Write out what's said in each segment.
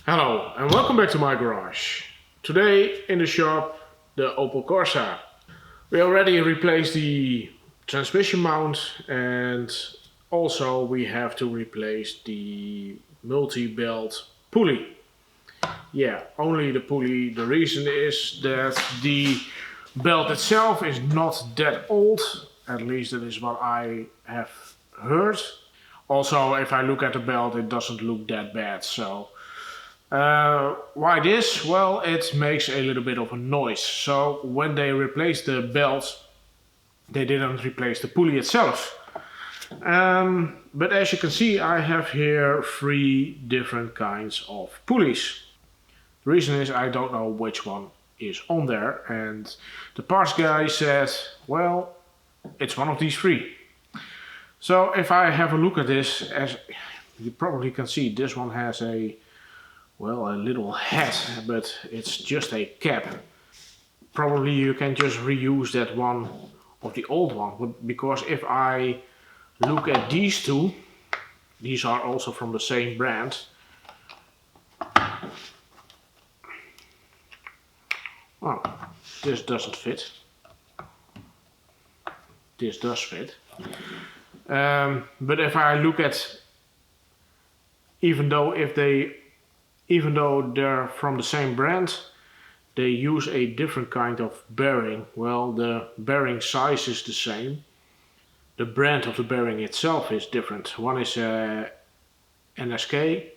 Hello and welcome back to my garage. Today in the shop, the Opel Corsa. We already replaced the transmission mount and also we have to replace the multi-belt pulley. Yeah, only the pulley. The reason is that the belt itself is not that old. At least that is what I have heard. Also, if I look at the belt, it doesn't look that bad. So why this? Well, it makes a little bit of a noise. So when they replaced the belt, they didn't replace the pulley itself. But as you can see, I have here 3 different kinds of pulleys. The reason is I don't know which one is on there, and the parts guy said, well, it's one of these 3. So if I have a look at this, as you probably can see, this one has a little head, but it's just a cap. Probably you can just reuse that one of the old one, because if I look at these 2, these are also from the same brand. Oh, this doesn't fit. This does fit. But if I look at, even though they're from the same brand, they use a different kind of bearing. Well, the bearing size is the same. The brand of the bearing itself is different. One is a NSK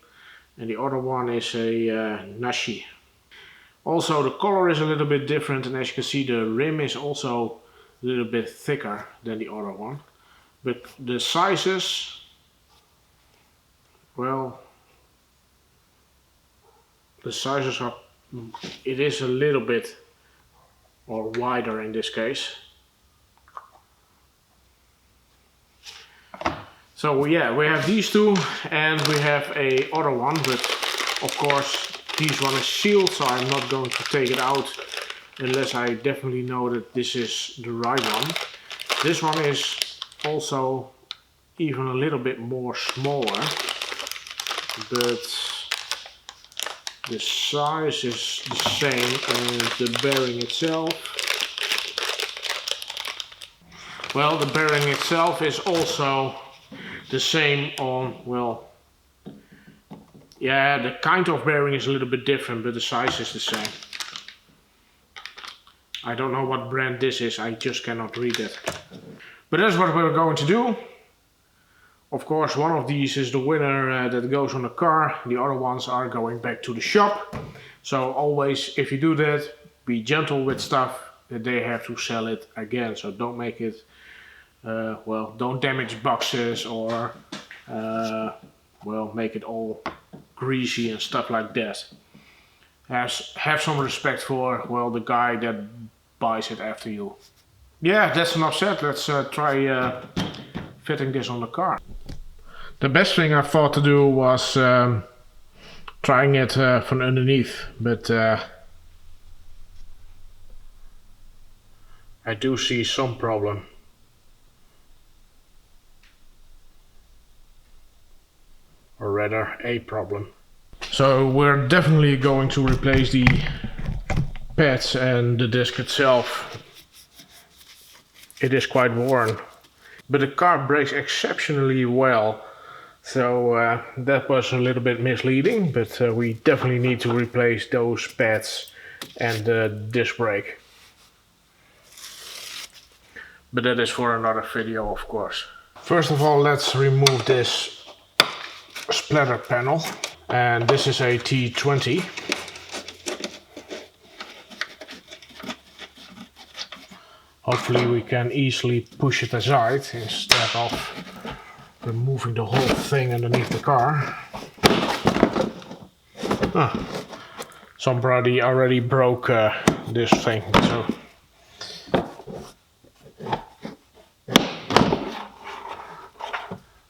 and the other one is a Nashi. Also, the color is a little bit different, and as you can see, the rim is also a little bit thicker than the other one. But the sizes, well, the sizes are, it is a little bit or wider in this case. So yeah, we have these 2 and we have a other one, but of course this one is sealed, so I'm not going to take it out unless I definitely know that this is the right one. This one is also even a little bit more smaller, but the size is the same as the bearing itself. Well, the bearing itself is also the same on, well, yeah, the kind of bearing is a little bit different, but the size is the same. I don't know what brand this is, I just cannot read it. But that's what we're going to do. Of course, one of these is the winner that goes on the car. The other ones are going back to the shop. So always, if you do that, be gentle with stuff that they have to sell it again. So don't make it, don't damage boxes or, make it all greasy and stuff like that. Have some respect for, the guy that buys it after you. Yeah, that's enough said. Let's try fitting this on the car. The best thing I thought to do was trying it from underneath, but I do see some problem. Or rather, a problem. So we're definitely going to replace the pads and the disc itself. It is quite worn, but the car brakes exceptionally well. So that was a little bit misleading, but we definitely need to replace those pads and the disc brake. But that is for another video, of course. First of all, let's remove this splatter panel. And this is a T20. Hopefully we can easily push it aside instead of removing the whole thing underneath the car. Somebody already broke this thing,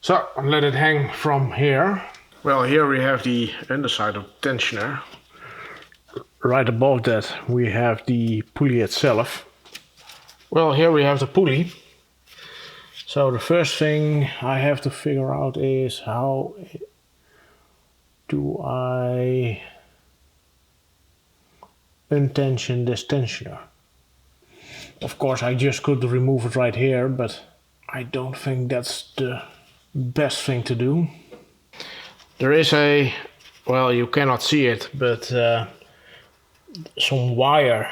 so let it hang from here. Well, here we have the underside of the tensioner. Right above that we have the pulley itself. Well, here we have the pulley. So the first thing I have to figure out is how do I untension this tensioner? Of course, I just could remove it right here, but I don't think that's the best thing to do. There is a, well, you cannot see it, but some wire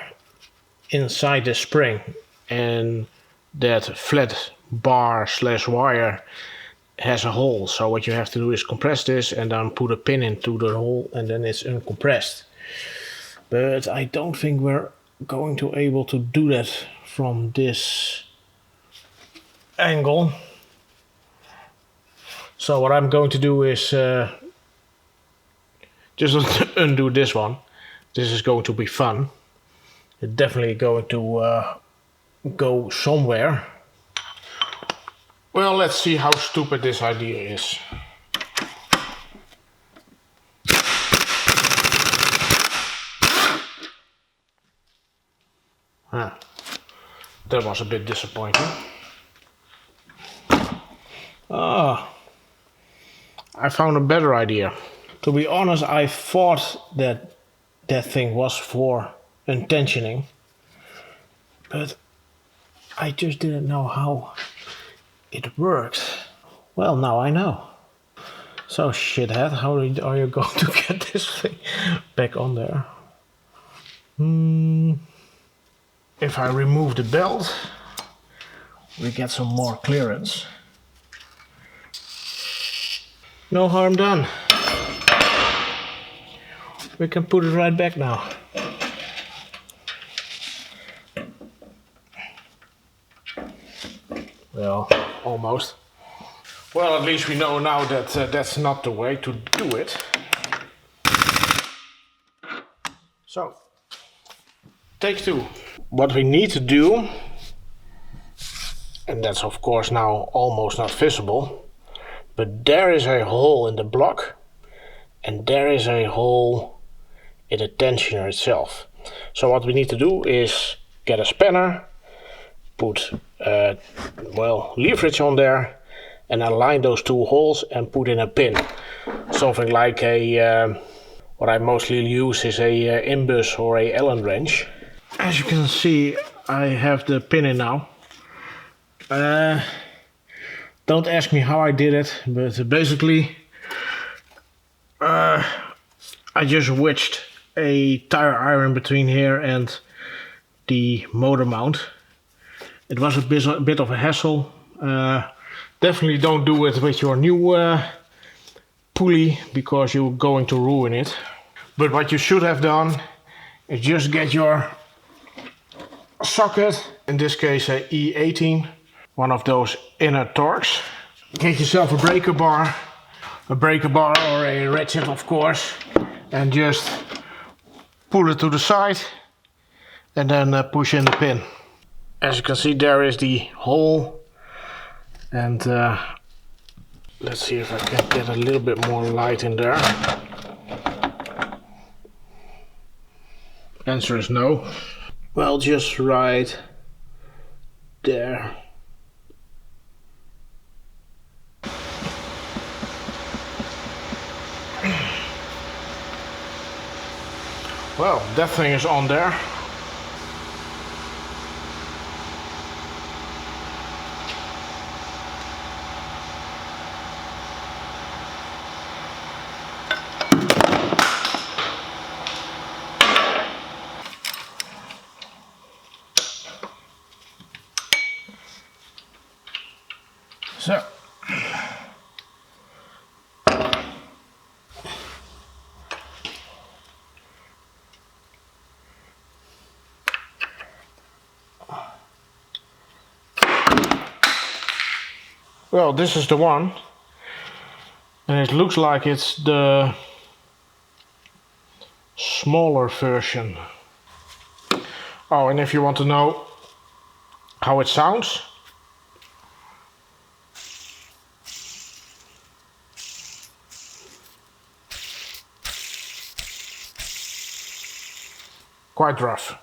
inside the spring, and that flat bar slash wire has a hole. So what you have to do is compress this and then put a pin into the hole, and then it's uncompressed. But I don't think we're going to be able to do that from this angle. So what I'm going to do is just undo this one. This is going to be fun. It's definitely going to go somewhere. Well, let's see how stupid this idea is. That was a bit disappointing. I found a better idea. To be honest, I thought that that thing was for untensioning, but I just didn't know how it works. Well, now I know. So, shithead, how are you going to get this thing back on there? If I remove the belt, we get some more clearance. No harm done. We can put it right back now. Well, almost. Well, at least we know now that that's not the way to do it. So, take two. What we need to do, and that's of course now almost not visible, but there is a hole in the block, and there is a hole in the tensioner itself. So what we need to do is get a spanner, put leverage on there, and align those two holes and put in a pin. Something like a, what I mostly use is a imbus or a Allen wrench. As you can see, I have the pin in now. Don't ask me how I did it, but basically I just wedged a tire iron between here and the motor mount. It was a bit of a hassle. Definitely don't do it with your new pulley, because you're going to ruin it. But what you should have done is just get your socket, in this case a E18, one of those inner Torx. Get yourself a breaker bar or a ratchet, of course, and just pull it to the side and then push in the pin. As you can see, there is the hole, and let's see if I can get a little bit more light in there. Answer is no. Well, just right there. Well, that thing is on there. So, well, this is the one, and it looks like it's the smaller version. Oh, and if you want to know how it sounds, quite rough.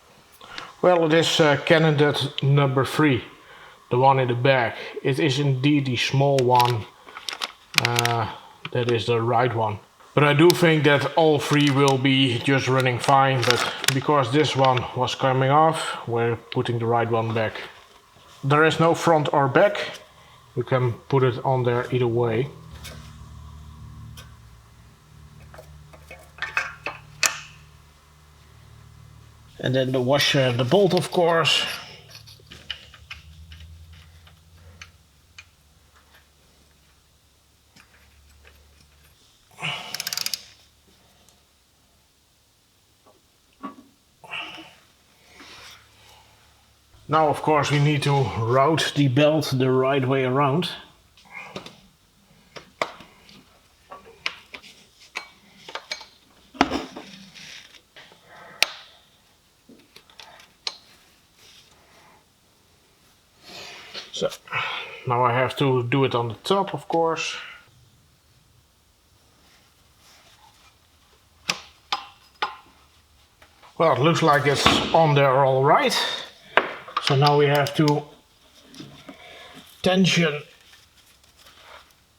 Well, it is candidate number 3, the one in the back. It is indeed the small one. That is the right one. But I do think that all three will be just running fine, but because this one was coming off, we're putting the right one back. There is no front or back. You can put it on there either way. And then the washer, the bolt, of course. Now, of course, we need to route the belt the right way around. So, now I have to do it on the top, of course. Well, it looks like it's on there all right. So now we have to tension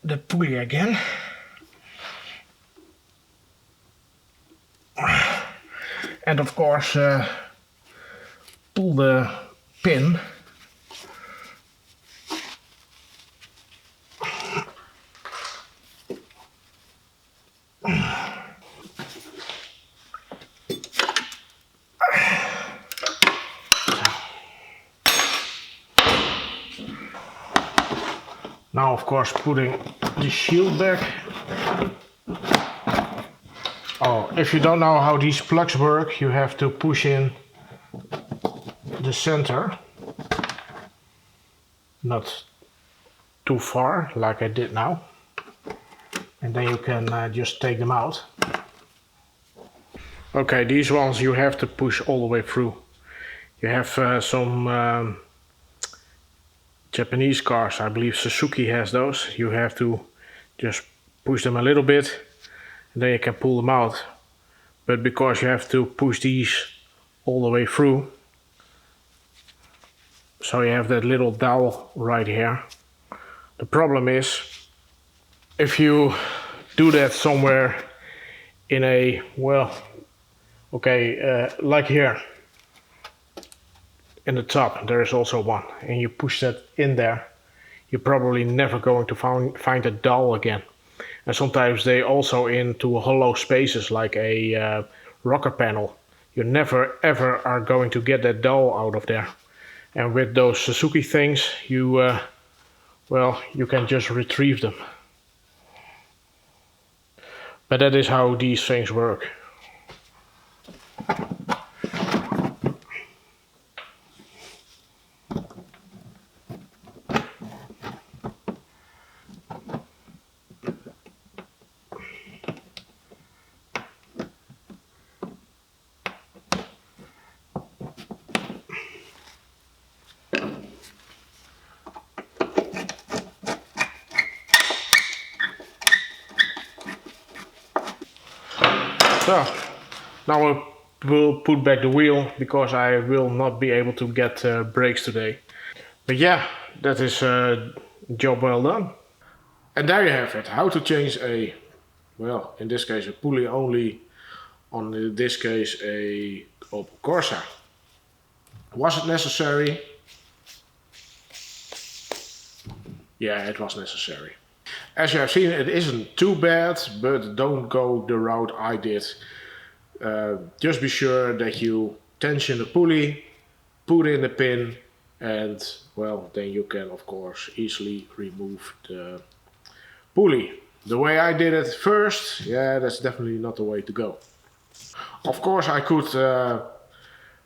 the pulley again. And of course pull the pin. Now, of course, putting the shield back. Oh, if you don't know how these plugs work, you have to push in the center. Not too far, like I did now. And then you can just take them out. Okay, these ones you have to push all the way through. You have some Japanese cars, I believe Suzuki has those. You have to just push them a little bit and then you can pull them out. But because you have to push these all the way through, so you have that little dowel right here. The problem is, if you do that somewhere in a, well, okay, like here, in the top there is also one, and you push that in there, you're probably never going to find a dowel again. And sometimes they also into hollow spaces like a rocker panel. You never ever are going to get that dowel out of there. And with those Suzuki things, you well, you can just retrieve them. But that is how these things work. So, now we'll put back the wheel, because I will not be able to get brakes today. But yeah, that is a job well done. And there you have it, how to change a, well, in this case a pulley only, on in this case a Opel Corsa. Was it necessary? Yeah, it was necessary. As you have seen, it isn't too bad, but don't go the route I did. Just be sure that you tension the pulley, put in the pin, and well, then you can of course easily remove the pulley. The way I did it first, yeah, that's definitely not the way to go. Of course I could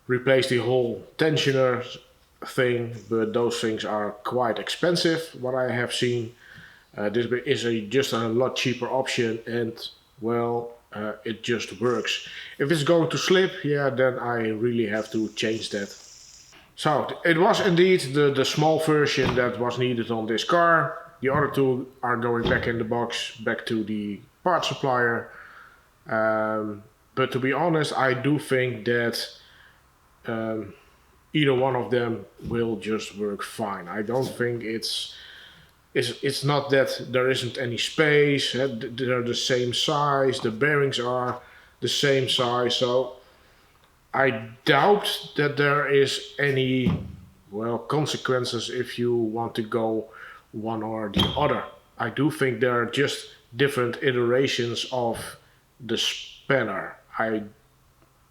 replace the whole tensioner thing, but those things are quite expensive, what I have seen. This is just a lot cheaper option, and well, it just works. If it's going to slip, yeah, then I really have to change that. So it was indeed the small version that was needed on this car. The other two are going back in the box, back to the part supplier. But to be honest, I do think that either one of them will just work fine. I don't think it's It's not that there isn't any space. They're the same size. The bearings are the same size. So I doubt that there is any, well, consequences if you want to go one or the other. I do think there are just different iterations of the spanner. I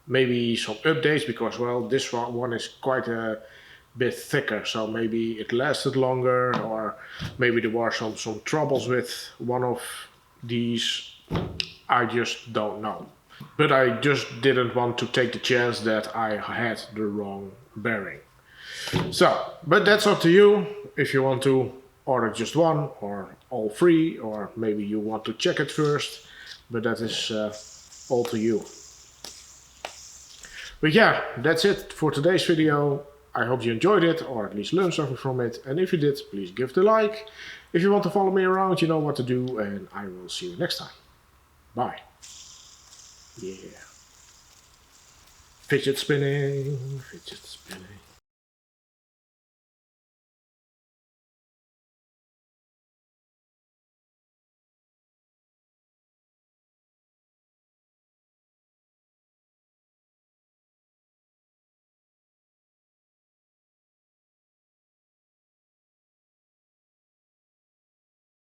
maybe some updates because, well, this one is quite a bit thicker, so maybe it lasted longer, or maybe there were some troubles with one of these. I just don't know. But I just didn't want to take the chance that I had the wrong bearing. So, but that's up to you if you want to order just one or all three, or maybe you want to check it first. But that is all to you. But yeah, that's it for today's video. I hope you enjoyed it, or at least learned something from it. And if you did, please give it a like. If you want to follow me around, you know what to do, and I will see you next time. Bye. Yeah. Fidget spinning, fidget spinning.